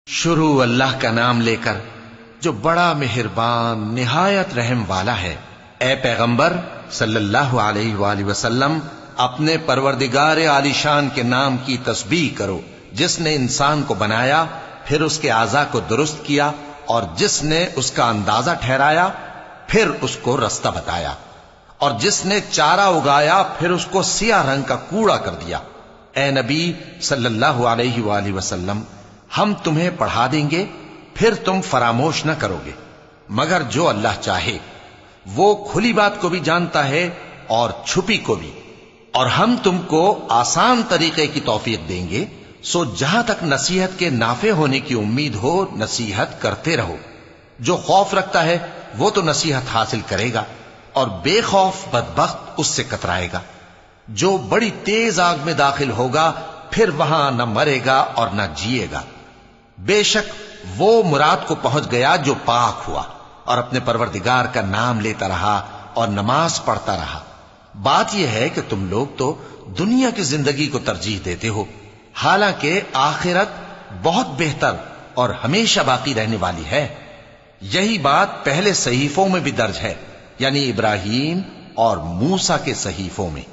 شروع اللہ کا نام لے کر جو بڑا مہربان نہایت رحم والا ہے۔ اے پیغمبر صلی اللہ علیہ وآلہ وسلم، اپنے پروردگار عالی شان کے نام کی تسبیح کرو، جس نے انسان کو بنایا، پھر اس کے اعضاء کو درست کیا، اور جس نے اس کا اندازہ ٹھہرایا، پھر اس کو رستہ بتایا، اور جس نے چارہ اگایا، پھر اس کو سیاہ رنگ کا کوڑا کر دیا۔ اے نبی صلی اللہ علیہ وآلہ وسلم، ہم تمہیں پڑھا دیں گے، پھر تم فراموش نہ کرو گے، مگر جو اللہ چاہے۔ وہ کھلی بات کو بھی جانتا ہے اور چھپی کو بھی، اور ہم تم کو آسان طریقے کی توفیق دیں گے، سو جہاں تک نصیحت کے نافع ہونے کی امید ہو نصیحت کرتے رہو۔ جو خوف رکھتا ہے وہ تو نصیحت حاصل کرے گا، اور بے خوف بدبخت اس سے کترائے گا۔ جو بڑی تیز آگ میں داخل ہوگا، پھر وہاں نہ مرے گا اور نہ جیے گا۔ بے شک وہ مراد کو پہنچ گیا جو پاک ہوا، اور اپنے پروردگار کا نام لیتا رہا اور نماز پڑھتا رہا۔ بات یہ ہے کہ تم لوگ تو دنیا کی زندگی کو ترجیح دیتے ہو، حالانکہ آخرت بہت بہتر اور ہمیشہ باقی رہنے والی ہے۔ یہی بات پہلے صحیفوں میں بھی درج ہے، یعنی ابراہیم اور موسیٰ کے صحیفوں میں۔